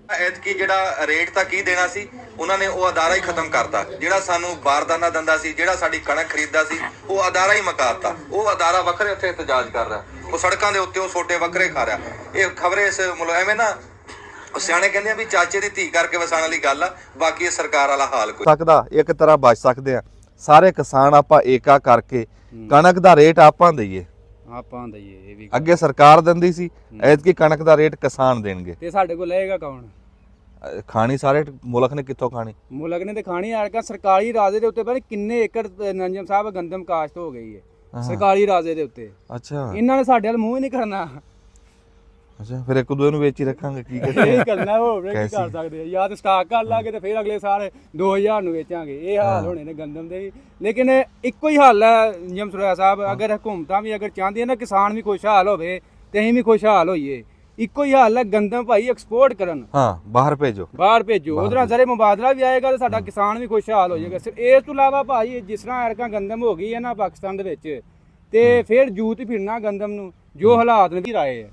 ਐਤਕੀ ਜਿਹੜਾ ਰੇਟ ਤਾਂ ਕੀ ਦੇਣਾ ਸੀ ਉਹਨਾਂ ਨੇ ਉਹ ਅਦਾਰਾ ਹੀ ਖਤਮ ਕਰਤਾ। ਜਿਹੜਾ ਸਾਨੂੰ ਬਾਰਦਾਨਾ ਦਿੰਦਾ ਸੀ, ਜਿਹੜਾ ਸਾਡੀ ਕਣਕ ਖਰੀਦਦਾ ਸੀ, ਉਹ ਅਦਾਰਾ ਹੀ ਮੁਕਾਤਾ। ਉਹ ਅਦਾਰਾ ਵੱਖਰੇ ਉੱਥੇ ਇਤਜਾਜ ਕਰ ਰਿਹਾ, ਉਹ ਸੜਕਾਂ ਦੇ ਉੱਤੇ ਉਹ ਸੋਟੇ ਵੱਖਰੇ ਖਾ ਰਿਹਾ। ਇਹ ਖਬਰੇ ਇਸ ਮਤਲਬ ਐਵੇਂ ਨਾ ਸਿਆਣੇ ਕਹਿੰਦੇ ਆ ਵੀ ਚਾਚੇ ਦੀ ਧੀ ਕਰਕੇ ਵਸਾਉਣ ਵਾਲੀ ਗੱਲ ਆ, ਬਾਕੀ ਇਹ ਸਰਕਾਰ ਵਾਲਾ ਹਾਲ ਕੋਈ ਸਕਦਾ। ਇੱਕ ਤਰ੍ਹਾਂ ਬਚ ਸਕਦੇ ਆ ਸਾਰੇ ਕਿਸਾਨ, ਆਪਾਂ ਏਕਾ ਕਰਕੇ ਕਣਕ ਦਾ ਰੇਟ ਆਪਾਂ ਦਈਏ। ਆਪਾਂ ਦਈਏ, ਇਹ ਵੀ ਅੱਗੇ ਸਰਕਾਰ ਦਿੰਦੀ ਸੀ, ਐਤਕੀ ਕਣਕ ਦਾ ਰੇਟ ਕਿਸਾਨ ਦੇਣਗੇ। ਤੇ ਸਾਡੇ ਕੋਲ ਲਏਗਾ ਕੌਣ? ਖਾਣੀ ਸਾਰੇ ਮੁਲਕ ਨੇ ਕਿੱਥੋਂ ਖਾਣੀ? ਮੁਲਕ ਨੇ ਤੇ ਖਾਣੀ ਆੜਕਾ ਸਰਕਾਰੀ ਰਾਜੇ ਦੇ ਉੱਤੇ ਪਤਾ ਕਿੰਨੇ ਏਕੜ ਨੰਜਮ ਸਾਹਿਬ ਗੰਦਮ ਕਾਸ਼ਤ ਹੋ ਗਈ ਹੈ ਸਰਕਾਰੀ ਰਾਜੇ ਦੇ ਉੱਤੇ। ਅੱਛਾ, ਇਹਨਾਂ ਨੇ ਸਾਡੇ ਵੱਲ ਮੂੰਹ ਹੀ ਨਹੀਂ ਕਰਨਾ। ਅੱਛਾ, ਫਿਰ ਇੱਕ ਦੂਏ ਨੂੰ ਵੇਚੀ ਰੱਖਾਂਗੇ। ਕੀ ਇਹ ਕਰਨਾ ਹੋਰ ਕੀ ਕਰ ਸਕਦੇ ਆ? ਜਾਂ ਤੇ ਸਟਾਕ ਕਰ ਲਾਂਗੇ ਤੇ ਫਿਰ ਅਗਲੇ ਸਾਲ 2000 ਨੂੰ ਵੇਚਾਂਗੇ। ਇਹ ਹਾਲ ਹੋਣੇ ਨੇ ਗੰਦਮ ਦੇ ਵੀ। ਲੇਕਿਨ ਇੱਕੋ ਹੀ ਹੱਲ ਹੈ ਨਿਯਮ ਸੁਰਿਆ ਸਾਹਿਬ, ਅਗਰ ਹਕੂਮਤਾਂ ਵੀ ਅਗਰ ਚਾਹੁੰਦੀਆਂ ਨਾ ਕਿਸਾਨ ਵੀ ਖੁਸ਼ਹਾਲ ਹੋਵੇ ਤੇ ਅਸੀਂ ਵੀ ਖੁਸ਼ਹਾਲ ਹੋਈਏ, ਇੱਕੋ ਹੀ ਹੱਲ ਹੈ ਗੰਦਮ ਭਾਈ ਐਕਸਪੋਰਟ ਕਰਨ। ਹਾਂ, ਬਾਹਰ ਭੇਜੋ, ਬਾਹਰ ਭੇਜੋ। ਉਧਰ ਜ਼ਰੇ ਮੁਬਾਦਲਾ ਵੀ ਆਏਗਾ ਤੇ ਸਾਡਾ ਕਿਸਾਨ ਵੀ ਖੁਸ਼ਹਾਲ ਹੋ ਜਾਏਗਾ। ਸਿਰ ਇਸ ਤੋਂ ਇਲਾਵਾ ਭਾਈ ਜਿਸ ਤਰ੍ਹਾਂ ਐਰਕਾਂ ਗੰਦਮ ਹੋ ਗਈ ਹੈ ਨਾ ਪਾਕਿਸਤਾਨ ਦੇ ਵਿੱਚ, ਤੇ ਫਿਰ ਜੂਤ ਹੀ ਫਿਰਨਾ ਗੰਦਮ ਨੂੰ। ਜੋ ਹਾਲਾਤ ਨੇ ਰਾਏ ਹੈ।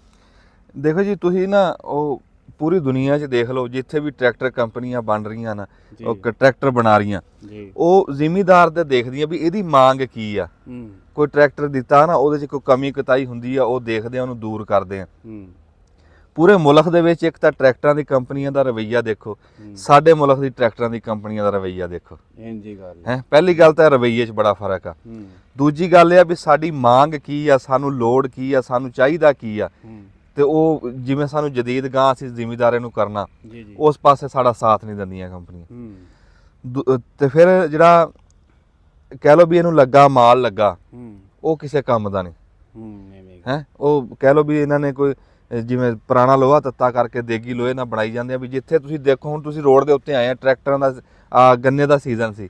ਦੇਖੋ ਜੀ, ਤੁਸੀਂ ਨਾ ਉਹ ਪੂਰੀ ਦੁਨੀਆ 'ਚ ਦੇਖ ਲਓ, ਜਿੱਥੇ ਵੀ ਟਰੈਕਟਰ ਕੰਪਨੀਆਂ ਬਣ ਰਹੀਆਂ ਨਾ, ਉਹ ਟਰੈਕਟਰ ਬਣਾ ਰਹੀਆਂ, ਉਹ ਜ਼ਿਮੀਦਾਰ ਤੇ ਦੇਖਦੀਆਂ ਵੀ ਇਹਦੀ ਮੰਗ ਕੀ ਆ। ਕੋਈ ਟਰੈਕਟਰ ਦਿੱਤਾ ਨਾ, ਉਹਦੇ 'ਚ ਕੋਈ ਕਮੀ ਕੁਤਾਈ ਹੁੰਦੀ ਆ, ਉਹ ਦੇਖਦੇ ਆ, ਉਹਨੂੰ ਦੂਰ ਕਰਦੇ ਆ। ਪੂਰੇ ਮੁਲਕ ਦੇ ਵਿੱਚ ਇੱਕ ਤਾਂ ਟਰੈਕਟਰਾਂ ਦੀ ਕੰਪਨੀਆਂ ਦਾ ਰਵੱਈਆ ਦੇਖੋ, ਸਾਡੇ ਮੁਲਕ ਦੀ ਟਰੈਕਟਰਾਂ ਦੀ ਕੰਪਨੀਆਂ ਦਾ ਰਵੱਈਆ ਦੇਖੋ। ਹੈ ਪਹਿਲੀ ਗੱਲ ਤਾਂ ਰਵੱਈਏ 'ਚ ਬੜਾ ਫਰਕ ਆ। ਦੂਜੀ ਗੱਲ ਇਹ ਆ ਵੀ ਸਾਡੀ ਮੰਗ ਕੀ ਆ, ਸਾਨੂੰ ਲੋੜ ਕੀ ਆ, ਸਾਨੂੰ ਚਾਹੀਦਾ ਕੀ ਆ। ਤੇ ਉਹ ਜਿਵੇਂ ਸਾਨੂੰ ਜਦੀਦ ਗਾਂ ਅਸੀਂ ਜ਼ਿਮੀਦਾਰਾਂ ਨੂੰ ਕਰਨਾ, ਉਸ ਪਾਸੇ ਸਾਡਾ ਸਾਥ ਨਹੀਂ ਦਿੰਦੀਆਂ ਕੰਪਨੀਆਂ। ਤੇ ਫਿਰ ਜਿਹੜਾ ਕਹਿ ਲਓ ਵੀ ਇਹਨੂੰ ਲੱਗਾ ਮਾਲ ਲੱਗਾ, ਉਹ ਕਿਸੇ ਕੰਮ ਦਾ ਨਹੀਂ ਹੈ। ਉਹ ਕਹਿ ਲਓ ਵੀ ਇਹਨਾਂ ਨੇ ਕੋਈ ਜਿਵੇਂ ਪੁਰਾਣਾ ਲੋਹਾ ਤੱਤਾ ਕਰਕੇ ਦੇਗੀ ਲੋਹੇ ਨਾਲ ਬਣਾਈ ਜਾਂਦੇ ਆ। ਵੀ ਜਿੱਥੇ ਤੁਸੀਂ ਦੇਖੋ, ਹੁਣ ਤੁਸੀਂ ਰੋਡ ਦੇ ਉੱਤੇ ਆਏ ਆ, ਟਰੈਕਟਰਾਂ ਦਾ ਗੰਨੇ ਦਾ ਸੀਜ਼ਨ ਸੀ,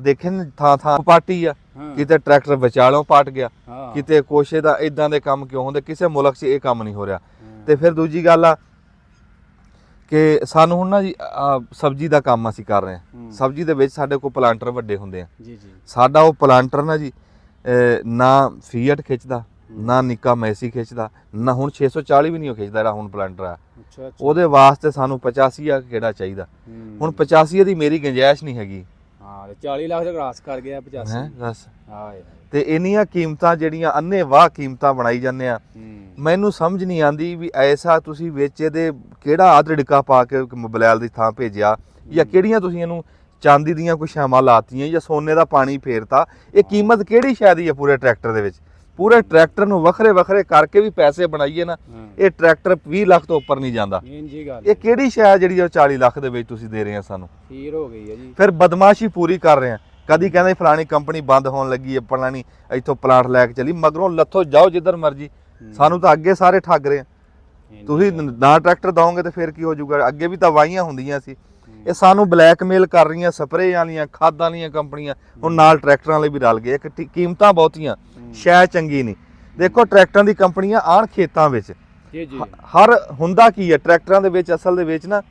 ਦੇਖੇ ਥਾਂ ਥਾਂ ਪਾਰਟੀ ਆ। ਕਿਤੇ ਟਰੈਕਟਰ ਵਿਚਾਲੋਂ ਪਾਟ ਗਿਆ, ਕਿਤੇ ਕੋਸ਼ੇ ਦਾ। ਇਦਾਂ ਦੇ ਕੰਮ ਕਿਉਂ ਹੁੰਦੇ? ਕਿਸੇ ਮੁਲਕ 'ਚ ਇਹ ਕੰਮ ਨਹੀਂ ਹੋ ਰਿਹਾ। ਤੇ ਫਿਰ ਦੂਜੀ ਗੱਲ ਆ ਕਿ ਸਾਨੂੰ ਹੁਣ ਨਾ ਜੀ ਸਬਜ਼ੀ ਦਾ ਕੰਮ ਅਸੀਂ ਕਰ ਰਹੇ ਹਾਂ। ਸਬਜ਼ੀ ਦੇ ਵਿੱਚ ਸਾਡੇ ਕੋਲ ਪਲਾਂਟਰ ਵੱਡੇ ਹੁੰਦੇ ਆ। ਸਾਡਾ ਉਹ ਪਲਾਂਟਰ ਨਾ ਜੀ ਨਾ ਫੀਅਟ ਖਿੱਚਦਾ, ਨਾ ਨਿੱਕਾ ਮੈਸੀ ਖਿੱਚਦਾ, ਨਾ ਹੁਣ 640 ਵੀ ਨਹੀਂ ਉਹ ਖਿੱਚਦਾ ਜਿਹੜਾ ਹੁਣ ਪਲਾਂਟਰ ਆ। ਉਹਦੇ ਵਾਸਤੇ ਸਾਨੂੰ 85 ਆ ਕਿਹੜਾ ਚਾਹੀਦਾ। ਹੁਣ 85 ਦੀ ਮੇਰੀ ਗੁੰਜਾਇਸ਼ ਨਹੀਂ ਹੈਗੀ। 40 ਲੱਖ ਦਾ ਕ੍ਰਾਸ ਕਰ ਗਿਆ 85। ਬਸ ਤੇ ਇੰਨੀਆਂ ਕੀਮਤਾਂ ਜਿਹੜੀਆਂ ਅੰਨੇ ਵਾਹ ਕੀਮਤਾਂ ਬਣਾਈ ਜਾਂਦੇ ਆ, ਮੈਨੂੰ ਸਮਝ ਨਹੀਂ ਆਉਂਦੀ ਵੀ ਐਸਾ ਤੁਸੀਂ ਵਿੱਚ ਇਹਦੇ ਕਿਹੜਾ ਆਦੜਕਾ ਪਾ ਕੇ ਬਲੈਲ ਦੀ ਥਾਂ ਭੇਜਿਆ, ਜਾਂ ਕਿਹੜੀਆਂ ਤੁਸੀਂ ਇਹਨੂੰ ਚਾਂਦੀ ਦੀਆਂ ਕੋਈ ਸ਼ਾਮਾਂ ਲਾਤੀਆਂ, ਜਾਂ ਸੋਨੇ ਦਾ ਪਾਣੀ ਫੇਰਤਾ। ਇਹ ਕੀਮਤ ਕਿਹੜੀ ਸ਼ੈ ਦੀ ਹੈ ਪੂਰੇ ਟਰੈਕਟਰ ਦੇ ਵਿੱਚ? ਪੂਰੇ ਟਰੈਕਟਰ ਨੂੰ ਵੱਖਰੇ ਵੱਖਰੇ ਕਰਕੇ ਵੀ ਪੈਸੇ ਬਣਾਈਏ ਨਾ, ਇਹ ਟਰੈਕਟਰ 20 ਲੱਖ ਤੋਂ ਉੱਪਰ ਨਹੀਂ ਜਾਂਦਾ। ਇਹ ਕਿਹੜੀ ਸ਼ੈ ਜਿਹੜੀ 40 ਲੱਖ ਦੇ ਵਿੱਚ ਤੁਸੀਂ ਦੇ ਰਹੇ ਆ ਸਾਨੂੰ? ਫੀਰ ਹੋ ਗਈ ਹੈ ਜੀ। ਫਿਰ ਬਦਮਾਸ਼ੀ ਪੂਰੀ ਕਰ ਰਹੇ ਆ। ਕਦੀ ਕਹਿੰਦੇ ਫਲਾਣੀ ਕੰਪਨੀ ਬੰਦ ਹੋਣ ਲੱਗੀ ਹੈ, ਫਲਾਣੀ ਇੱਥੋਂ ਪਲਾਂਟ ਲੈ ਕੇ ਚਲੀ, ਮਗਰੋਂ ਲੱਥੋ ਜਾਓ ਜਿੱਧਰ ਮਰਜੀ। ਸਾਨੂੰ ਤਾਂ ਅੱਗੇ ਸਾਰੇ ਠੱਗ ਰਹੇ ਆ। ਤੁਸੀਂ ਨਾ ਟਰੈਕਟਰ ਦਓਗੇ ਤੇ ਫਿਰ ਕੀ ਹੋ ਜਾਊਗਾ? ਅੱਗੇ ਵੀ ਤਾਂ ਵਾਹੀਆਂ ਹੁੰਦੀਆਂ ਸੀ। ਇਹ ਸਾਨੂੰ ਬਲੈਕਮੇਲ ਕਰ ਰਹੀਆਂ, ਸਪਰੇਅ ਵਾਲੀਆਂ ਖਾਦਾਂ ਵਾਲੀਆਂ ਕੰਪਨੀਆਂ, ਹੁਣ ਨਾਲ ਟਰੈਕਟਰਾਂ ਵਾਲੇ ਵੀ ਰਲ ਗਏ। ਇੱਕ ਕੀਮਤਾਂ ਬਹੁਤੀਆਂ, ਸ਼ੈ ਚੰਗੀ ਨਹੀਂ। ਦੇਖੋ ਟਰੈਕਟਰਾਂ ਦੀ ਕੰਪਨੀਆਂ ਆਣ ਖੇਤਾਂ ਵਿੱਚ, ਹਰ ਹੁੰਦਾ ਕੀ ਹੈ ਟਰੈਕਟਰਾਂ ਦੇ ਵਿੱਚ, ਅਸਲ ਦੇ ਵਿੱਚ ਨਾ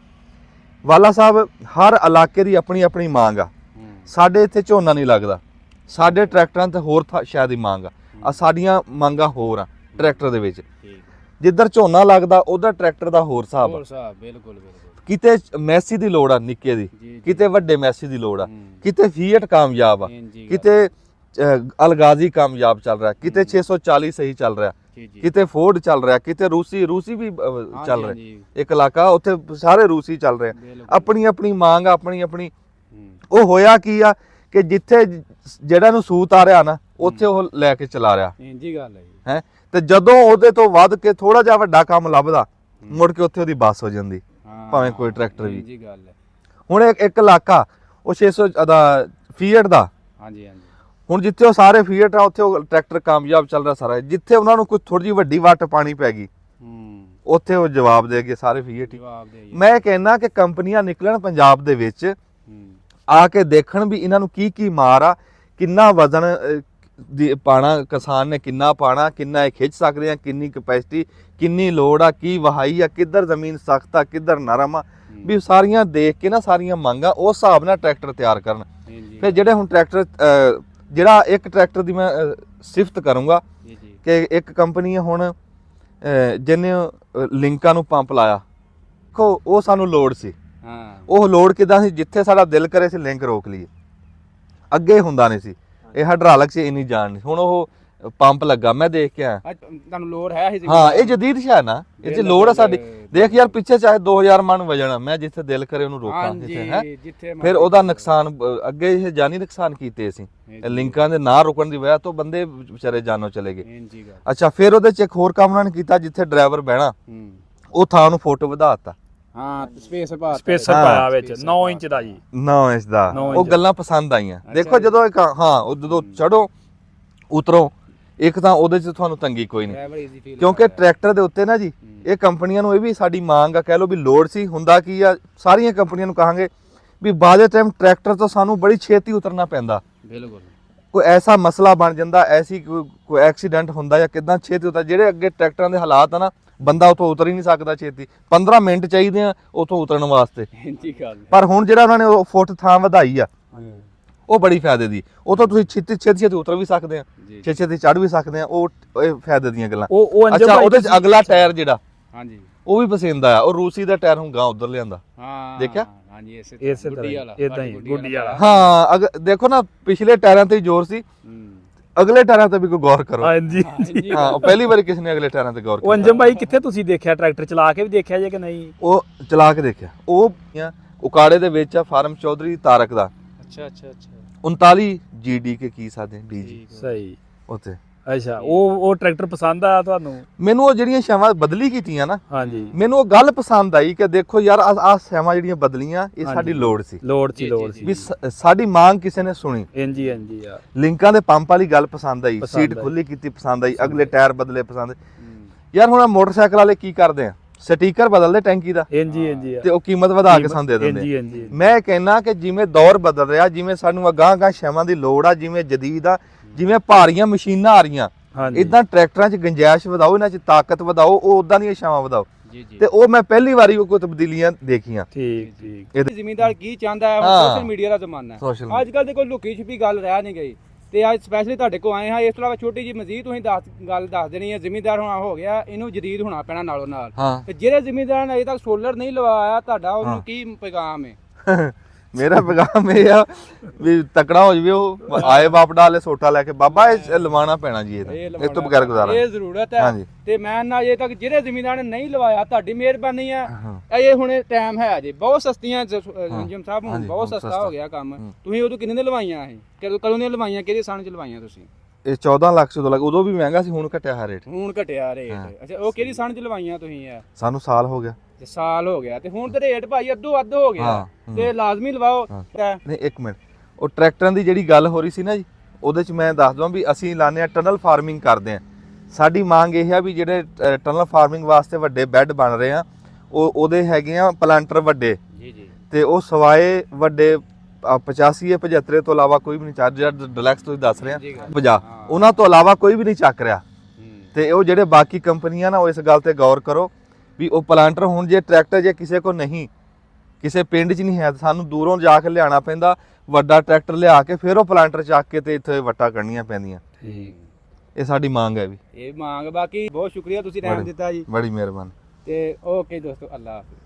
ਵਾਲਾ ਸਾਹਿਬ, ਹਰ ਇਲਾਕੇ ਦੀ ਆਪਣੀ ਆਪਣੀ ਮੰਗ ਆ। ਸਾਡੇ ਇੱਥੇ ਝੋਨਾ ਨਹੀਂ ਲੱਗਦਾ, ਸਾਡੇ ਟਰੈਕਟਰਾਂ ਤੇ ਹੋਰ ਸ਼ਾਇਦ ਹੀ ਮੰਗ ਆ। ਸਾਡੀਆਂ ਮੰਗਾਂ ਹੋਰ ਆ ਟਰੈਕਟਰ ਦੇ ਵਿੱਚ। ਜਿੱਧਰ ਝੋਨਾ ਲੱਗਦਾ ਉਧਰ ਟਰੈਕਟਰ ਦਾ ਹੋਰ ਹਿਸਾਬ ਆ। ਕਿਤੇ ਮੈਸੀ ਦੀ ਲੋੜ ਆ ਨਿੱਕੇ ਦੀ, ਕਿਤੇ ਵੱਡੇ ਮੈਸੀ ਦੀ ਲੋੜ ਆ, ਕਿਤੇ ਫੀਅਟ ਕਾਮਯਾਬ ਆ, ਕਿਤੇ ਅਲਗਾਜ਼ੀ ਕਾਮਯਾਬ ਚੱਲ ਰਿਹਾ, ਕਿਤੇ 640 ਸਹੀ ਚੱਲ ਰਿਹਾ, ਕਿਤੇ ਫੋਰਡ ਚੱਲ ਰਿਹਾ, ਕਿਤੇ ਰੂਸੀ ਵੀ ਚੱਲ ਰਿਹਾ। ਇੱਕ ਇਲਾਕਾ ਉੱਥੇ ਸਾਰੇ ਰੂਸੀ ਚੱਲ ਰਹੇ ਆ। ਆਪਣੀ ਆਪਣੀ ਮੰਗ ਆ, ਆਪਣੀ ਆਪਣੀ। ਉਹ ਹੋਇਆ ਕੀ ਆ ਕਿ ਜਿੱਥੇ ਜਿਹੜਾ ਨੂੰ ਸੂਤ ਆ ਰਿਹਾ ਨਾ, ਉੱਥੇ ਉਹ ਲੈ ਕੇ ਚਲਾ ਰਿਹਾ ਹੈ। ਤੇ ਜਦੋਂ ਉਹਦੇ ਤੋਂ ਵੱਧ ਕੇ ਥੋੜਾ ਜਿਹਾ ਵੱਡਾ ਕੰਮ ਲੱਭਦਾ, ਮੁੜ ਕੇ ਉੱਥੇ ਉਹਦੀ ਬੱਸ ਹੋ ਜਾਂਦੀ, ਭਾਵੇਂ ਕੋਈ ਟਰੈਕਟਰ ਵੀ। ਹੁਣ ਇੱਕ ਇਲਾਕਾ ਉਹ 600 ਦਾ ਫੀਅਟ ਦਾ, ਹੁਣ ਜਿੱਥੇ ਉਹ ਸਾਰੇ ਫੀਅਟ ਆ, ਉੱਥੇ ਉਹ ਟਰੈਕਟਰ ਕਾਮਯਾਬ ਚੱਲ ਰਿਹਾ ਸਾਰਾ। ਜਿੱਥੇ ਉਹਨਾਂ ਨੂੰ ਕੋਈ ਥੋੜੀ ਜਿਹੀ ਵੱਡੀ ਵੱਟ ਪਾਣੀ ਪੈ ਗਈ, ਉੱਥੇ ਉਹ ਜਵਾਬ ਦੇ ਗਏ ਸਾਰੇ ਫੀਅਟ ਹੀ। ਮੈਂ ਕਹਿੰਦਾ ਕਿ ਕੰਪਨੀਆਂ ਨਿਕਲਣ ਪੰਜਾਬ ਦੇ ਵਿੱਚ, ਆ ਕੇ ਦੇਖਣ ਵੀ ਇਹਨਾਂ ਨੂੰ ਕੀ ਕੀ ਮਾਰ ਆ, ਕਿੰਨਾ ਵਜ਼ਨ ਪਾਣਾ ਕਿਸਾਨ ਨੇ, ਕਿੰਨਾ ਪਾਣਾ, ਕਿੰਨਾ ਇਹ ਖਿੱਚ ਸਕਦੇ ਆ, ਕਿੰਨੀ ਕਪੈਸਿਟੀ, ਕਿੰਨੀ ਲੋੜ ਆ, ਕੀ ਵਹਾਈ ਆ, ਕਿੱਧਰ ਜ਼ਮੀਨ ਸਖਤ ਆ, ਕਿੱਧਰ ਨਰਮ ਆ, ਵੀ ਸਾਰੀਆਂ ਦੇਖ ਕੇ ਨਾ, ਸਾਰੀਆਂ ਮੰਗਾਂ ਉਸ ਹਿਸਾਬ ਨਾਲ ਟਰੈਕਟਰ ਤਿਆਰ ਕਰਨ। ਫਿਰ ਜਿਹੜੇ ਹੁਣ ਟਰੈਕਟਰ, ਜਿਹੜਾ ਇੱਕ ਟਰੈਕਟਰ ਦੀ ਮੈਂ ਸਿਫਤ ਕਰੂੰਗਾ ਕਿ ਇੱਕ ਕੰਪਨੀ ਹੁਣ ਜਿਹਨੇ ਲਿੰਕਾਂ ਨੂੰ ਪੰਪ ਲਾਇਆ, ਦੇਖੋ ਉਹ ਸਾਨੂੰ ਲੋੜ ਸੀ। ਹਾਂ ਉਹ ਲੋੜ ਕਿਦਾਂ ਸੀ, ਜਿੱਥੇ ਸਾਡਾ ਦਿਲ ਕਰੇ ਸੀ ਲਿੰਕ ਰੋਕ ਲਈਏ, ਅੱਗੇ ਹੁੰਦਾ ਨਹੀਂ ਸੀ। ਇਹ ਹਾਈਡ੍ਰੋਲਿਕ 'ਚ ਇੰਨੀ ਜਾਣ ਨਹੀਂ। ਹੁਣ ਉਹ ਪੰਪ ਲੱਗਾ, ਮੈਂ ਦੇਖ ਕੇ ਆਇਆ। ਅੱਜ ਤੁਹਾਨੂੰ ਲੋੜ ਹੈ ਹੀ ਹਾਂ ਇਹ ਜਦੀਦ ਸ਼ਾਹ ਨਾ, ਇਹ 'ਚ ਲੋੜ ਆ ਸਾਡੀ। ਦੇਖ ਯਾਰ ਪਿੱਛੇ ਚਾਹੇ 2000 ਮਣ ਵਜਣਾ, ਮੈਂ ਜਿੱਥੇ ਦਿਲ ਕਰੇ ਉਹਨੂੰ ਰੋਕਾਂ ਜਿੱਥੇ ਹੈ। ਜਿੱਥੇ ਫਿਰ ਉਹਦਾ ਨੁਕਸਾਨ ਅੱਗੇ ਇਹ ਜਾਨੀ ਨੁਕਸਾਨ ਕੀਤੇ ਅਸੀਂ, ਇਹ ਲਿੰਕਾਂ ਦੇ ਨਾ ਰੁਕਣ ਦੀ ਵਜ੍ਹਾ ਤੋਂ ਬੰਦੇ ਵਿਚਾਰੇ ਜਾਨੋਂ ਚਲੇ ਗਏ। ਅੱਛਾ ਫਿਰ ਉਹਦੇ 'ਚ ਇੱਕ ਹੋਰ ਕੰਮ ਉਹਨਾਂ ਨੇ ਕੀਤਾ, ਜਿੱਥੇ ਡਰਾਈਵਰ ਬਹਿਣਾ ਉਹ ਥਾਂ ਨੂੰ ਫੋਟੋ ਵਧਾ ਦਿੱਤਾ। ਹਾਂ ਸਪੇਸਰ ਪਾਇਆ ਵਿੱਚ 9 ਇੰਚ ਦਾ ਜੀ, 9 ਇੰਚ ਦਾ। ਉਹ ਗੱਲਾਂ ਪਸੰਦ ਆਈਆਂ। ਦੇਖੋ ਜਦੋਂ ਇੱਕ ਉਹ ਜਦੋਂ ਚੜੋ ਉਤਰੋ, ਇੱਕ ਤਾਂ ਉਹਦੇ 'ਚ ਤੁਹਾਨੂੰ ਤੰਗੀ ਕੋਈ ਨਹੀਂ, ਕਿਉਂਕਿ ਟਰੈਕਟਰ ਦੇ ਉੱਤੇ ਨਾ ਜੀ ਇਹ ਕੰਪਨੀਆਂ ਨੂੰ ਇਹ ਵੀ ਸਾਡੀ ਮੰਗ ਆ, ਕਹਿ ਲਓ ਵੀ ਲੋੜ ਸੀ। ਹੁੰਦਾ ਕੀ ਆ, ਸਾਰੀਆਂ ਕੰਪਨੀਆਂ ਨੂੰ ਕਹਾਂਗੇ ਵੀ ਬਾਅਦ ਟਾਈਮ ਟਰੈਕਟਰ ਤੋਂ ਸਾਨੂੰ ਬੜੀ ਛੇਤੀ ਉਤਰਨਾ ਪੈਂਦਾ। ਬਿਲਕੁਲ ਕੋਈ ਐਸਾ ਮਸਲਾ ਬਣ ਜਾਂਦਾ, ਐਸੀ ਕੋਈ ਐਕਸੀਡੈਂਟ ਹੁੰਦਾ ਜਾਂ ਕਿਦਾਂ ਛੇਤੀ ਉਤਰ। ਜਿਹੜੇ ਅੱਗੇ ਟਰੈਕਟਰਾਂ ਦੇ ਹਾਲਾਤ ਆ ਨਾ, ਬੰਦਾ ਉਤੋਂ ਉਤਰ ਹੀ ਨਹੀਂ ਸਕਦਾ ਛੇਤੀ, 15 ਮਿੰਟ ਚਾਹੀਦੇ ਆ ਉਤੋਂ ਉਤਰਨ ਵਾਸਤੇ। ਪਰ ਹੁਣ ਜਿਹੜਾ ਉਹਨਾਂ ਨੇ ਉਹ ਫੁੱਟ ਥਾਂ ਵਧਾਈ ਆ, ਉਹ ਬੜੀ ਫਾਇਦੇ ਦੀ। ਉਹ ਤੋਂ ਤੁਸੀਂ ਛੇਤੀ ਛੇਤੀ ਉਤਰ ਵੀ ਸਕਦੇ ਆ, ਛੇਤੀ ਚੜ ਵੀ ਸਕਦੇ ਆ। ਉਹ ਇਹ ਫਾਇਦੇ ਦੀਆਂ ਗੱਲਾਂ। ਅੱਛਾ ਉਹਦੇ 'ਚ ਅਗਲਾ ਟਾਇਰ ਜਿਹੜਾ ਹਾਂਜੀ ਉਹ ਵੀ ਪਸੰਦ ਆਇਆ। ਉਹ ਰੂਸੀ ਦਾ ਟਾਇਰ ਹੁਣ ਗਾਂ ਉਧਰ ਲਿਆਂਦਾ, ਹਾਂ ਦੇਖਿਆ? ਹਾਂਜੀ ਇਸੇ ਤਰ੍ਹਾਂ ਇਦਾਂ ਹੀ ਗੁੱਡੀ ਵਾਲਾ। ਹਾਂ ਦੇਖੋ ਨਾ, ਪਿਛਲੇ ਟਾਇਰਾਂ ਤੇ ਜ਼ੋਰ ਸੀ, ਅਗਲੇ ਟਾਇਰਾਂ ਤੇ ਵੀ ਕੋਈ ਗੌਰ ਕਰੋ। ਹਾਂਜੀ ਹਾਂ ਪਹਿਲੀ ਵਾਰੀ ਕਿਸੇ ਨੇ ਅਗਲੇ ਟਾਇਰਾਂ ਤੇ ਗੌਰ ਉਹ ਅੰਜਮ ਭਾਈ ਕਿੱਥੇ ਤੁਸੀਂ ਦੇਖਿਆ ਟਰੈਕਟਰ ਚਲਾ ਕੇ ਵੀ ਦੇਖਿਆ ਜੇ ਕਿ ਨਹੀਂ? ਉਹ ਚਲਾ ਕੇ ਦੇਖਿਆ। ਉਹ ਉਕਾੜੇ ਦੇ ਵਿੱਚ ਆ ਫਾਰਮ ਚੌਧਰੀ ਤਾਰਕ ਦਾ। ਅੱਛਾ 39 GD ਕੇ ਕੀ ਸਾਦੇ DG ਸਹੀ ਉੱਥੇ। ਅੱਛਾ ਉਹ ਟਰੈਕਟਰ ਪਸੰਦ ਆਇਆ ਤੁਹਾਨੂੰ? ਮੈਨੂੰ ਉਹ ਜਿਹੜੀਆਂ ਛਾਵਾਂ ਬਦਲੀ ਕੀਤੀਆਂ ਨਾ, ਹਾਂਜੀ ਮੈਨੂੰ ਉਹ ਗੱਲ ਪਸੰਦ ਆਈ ਕਿ ਦੇਖੋ ਯਾਰ ਆਹ ਛਾਵਾਂ ਜਿਹੜੀਆਂ ਬਦਲੀਆਂ ਇਹ ਸਾਡੀ ਲੋੜ ਸੀ। ਲੋੜ ਸੀ ਵੀ ਸਾਡੀ ਮੰਗ ਕਿਸੇ ਨੇ ਸੁਣੀ। ਹਾਂਜੀ ਯਾਰ ਲਿੰਕਾਂ ਦੇ ਪੰਪ ਵਾਲੀ ਗੱਲ ਪਸੰਦ ਆਈ, ਸੀਟ ਖੁੱਲੀ ਕੀਤੀ ਪਸੰਦ ਆਈ, ਅਗਲੇ ਟਾਇਰ ਬਦਲੇ ਪਸੰਦ। ਯਾਰ ਹੁਣ ਮੋਟਰਸਾਈਕਲ ਵਾਲੇ ਕੀ ਕਰਦੇ ਆ, ਸਟicker ਬਦਲਦੇ ਟੈਂਕੀ ਦਾ, ਹਾਂਜੀ ਤੇ ਉਹ ਕੀਮਤ ਵਧਾ ਕੇ ਸਾਨੂੰ ਦੇ ਦਿੰਦੇ। ਮੈਂ ਕਹਿੰਨਾ ਕਿ ਜਿਵੇਂ ਦੌਰ ਬਦਲ ਰਿਹਾ, ਜਿਵੇਂ ਸਾਨੂੰ ਅਗਾਂਹ ਛਾਵਾਂ ਦੀ ਲੋੜ ਆ, ਜਿਵੇਂ ਜਦੀਦ ਆ, ਜਿਵੇਂ ਭਾਰੀਆਂ ਮਸ਼ੀਨਾਂ ਆ ਰਹੀਆਂ, ਇਦਾਂ ਟਰੈਕਟਰਾਂ 'ਚ ਗੁੰਜਾਇਸ਼ ਵਧਾਓ, ਇਹਨਾਂ 'ਚ ਤਾਕਤ ਵਧਾਓ, ਉਹ ਉਦਾਂ ਦੀਆਂ ਛਾਵਾਂ ਵਧਾਓ। ਤੇ ਉਹ ਮੈਂ ਪਹਿਲੀ ਵਾਰੀ ਕੋਈ ਤਬਦੀਲੀਆਂ ਦੇਖੀਆਂ। ਠੀਕ ਜ਼ਿਮੀਂਦਾਰ ਕੀ ਚਾਹੁੰਦਾ ਹੈ, ਸੋਸ਼ਲ ਮੀਡੀਆ ਦਾ ਜ਼ਮਾਨਾ ਹੈ। ਅੱਜ ਕੱਲ ਦੇ ਕੋਈ ਲੁਕੀ ਛੁਪੀ ਗੱਲ ਰਹਿ ਨਹੀਂ ਗਈ, ਤੇ ਅੱਜ ਸਪੈਸ਼ਲੀ ਤੁਹਾਡੇ ਕੋਲ ਆਏ ਹਾਂ। ਇਸ ਤੋਂ ਇਲਾਵਾ ਛੋਟੀ ਜੀ ਮਜ਼ੀਦ ਤੁਸੀਂ ਗੱਲ ਦੱਸ ਦੇਣੀ ਹੈ। ਜ਼ਿਮੀਂਦਾਰ ਹੋਣਾ ਹੋ ਗਿਆ, ਇਹਨੂੰ ਜਦੀਦ ਹੋਣਾ ਪੈਣਾ ਨਾਲੋਂ ਨਾਲ। ਤੇ ਜਿਹੜੇ ਜ਼ਿਮੀਂਦਾਰ ਨੇ ਅਜੇ ਤੱਕ ਸੋਲਰ ਨਹੀਂ ਲਵਾਇਆ, ਤੁਹਾਡਾ ਉਹਨੂੰ ਕੀ ਪੈਗਾਮ ਹੈ? ਮੇਰਾ ਪੈਗਾਮ ਇਹ ਆ ਵੀ ਤਕੜਾ ਹੋ ਜਵੇ ਉਹ, ਆਏ ਬਾਪ ਡਾਲੇ ਸੋਟਾ ਲੈ ਕੇ। ਬਾਬਾ ਇਹ ਲਵਾਉਣਾ ਪੈਣਾ ਜੀ, ਇਹ ਤੋਂ ਬਗੈਰ ਗੁਜ਼ਾਰਾ ਇਹ ਜ਼ਰੂਰਤ ਹੈ। ਤੇ ਮੈਂ ਨਾ ਅਜੇ ਤੱਕ ਜਿਹੜੇ ਜ਼ਿਮੀਂਦਾਰ ਨੇ ਨਹੀਂ ਲਵਾਇਆ, ਤੁਹਾਡੀ ਮਿਹਰਬਾਨੀ ਹੈ। ਇਹ ਹੁਣੇ ਟਾਈਮ ਹੈ ਜੀ, ਬਹੁਤ ਸਸਤੀਆਂ ਜਮ ਸਾਹਿਬ, ਹੁਣ ਬਹੁਤ ਸਸਤਾ ਹੋ ਗਿਆ ਕੰਮ। ਤੁਸੀਂ ਉਦੋਂ ਕਿੰਨੇ ਦੇ ਲਵਾਈਆਂ ਇਹ? ਕਦੋਂ ਦੀਆਂ ਲਵਾਈਆਂ, ਕਿਹਦੇ ਸਾਲ 'ਚ ਲਵਾਈਆਂ ਤੁਸੀਂ? ਇਹ 14 ਲੱਖ 14 ਲੱਖ ਉਦੋਂ ਵੀ ਮਹਿੰਗਾ ਸੀ, ਹੁਣ ਘਟਿਆ ਹੈ ਰੇਟ। ਹੁਣ ਘਟਿਆ ਰੇਟ। ਅੱਛਾ ਉਹ ਕਿਹੜੀ ਸਾਲ 'ਚ ਲਵਾਈਆਂ ਤੁਸੀਂ? ਸਾਨੂੰ ਸਾਲ ਹੋ ਗਿਆ। ਸਾਲ ਹੋ ਗਿਆ, ਤੇ ਹੁਣ ਤੇ ਰੇਟ ਭਾਈ ਅੱਧੋ ਅੱਧ ਹੋ ਗਿਆ, ਤੇ ਲਾਜ਼ਮੀ ਲਵਾਓ। ਨਹੀਂ ਇੱਕ ਮਿੰਟ, ਉਹ ਟਰੈਕਟਰਾਂ ਦੀ ਜਿਹੜੀ ਗੱਲ ਹੋ ਰਹੀ ਸੀ ਨਾ ਜੀ, ਉਹਦੇ 'ਚ ਮੈਂ ਦੱਸ ਦਵਾਂ ਵੀ ਅਸੀਂ ਲਾਉਂਦੇ ਆ ਟਨਲ ਫਾਰਮਿੰਗ ਕਰਦੇ ਆ। ਸਾਡੀ ਮੰਗ ਇਹ ਆ ਵੀ ਜਿਹੜੇ ਟਨਲ ਫਾਰਮਿੰਗ ਵਾਸਤੇ ਵੱਡੇ ਬੈੱਡ ਬਣ ਰਹੇ ਆ, ਉਹਦੇ ਹੈਗੇ ਆ ਪਲਾਂਟਰ ਵੱਡੇ, ਤੇ ਉਹ ਸਵਾਏ ਵੱਡੇ 85 75 ਤੋਂ ਇਲਾਵਾ ਕੋਈ ਵੀ ਨਹੀਂ ਚੱਕ ਰਿਹਾ। ਡਿਲੈਕਸ ਤੁਸੀਂ ਦੱਸ ਰਹੇ ਆ 50, ਉਹਨਾਂ ਤੋਂ ਇਲਾਵਾ ਕੋਈ ਵੀ ਨਹੀਂ ਚੱਕ ਰਿਹਾ। ਤੇ ਉਹ ਜਿਹੜੇ ਬਾਕੀ ਕੰਪਨੀਆਂ ਨਾ, ਉਹ ਇਸ ਗੱਲ ਤੇ ਗੌਰ ਕਰੋ ਵੀ ਉਹ ਪਲਾਂਟਰ ਹੁਣ ਜੇ ਟਰੈਕਟਰ ਜੇ ਕਿਸੇ ਕੋ ਨਹੀਂ, ਕਿਸੇ ਪਿੰਡ 'ਚ ਨਹੀਂ ਹੈ, ਸਾਨੂੰ ਦੂਰੋਂ ਜਾ ਕੇ ਲਿਆਉਣਾ ਪੈਂਦਾ, ਵੱਡਾ ਟਰੈਕਟਰ ਲਿਆ ਕੇ ਫਿਰ ਉਹ ਪਲਾਂਟਰ ਚੱਕ ਕੇ ਤੇ ਇੱਥੇ ਵੱਟਾਂ ਕੱਢਣੀਆਂ ਪੈਂਦੀਆਂ। ਇਹ ਸਾਡੀ ਮੰਗ ਹੈ ਵੀ, ਇਹ ਮੰਗ। ਬਾਕੀ ਬਹੁਤ ਸ਼ੁਕਰੀਆ, ਤੁਸੀਂ ਟਾਈਮ ਦਿੱਤਾ ਜੀ, ਬੜੀ ਮਿਹਰਬਾਨੀ। ਤੇ ਓਕੇ ਦੋਸਤੋ, ਅੱਲਾ ਹਾਫਿਜ਼।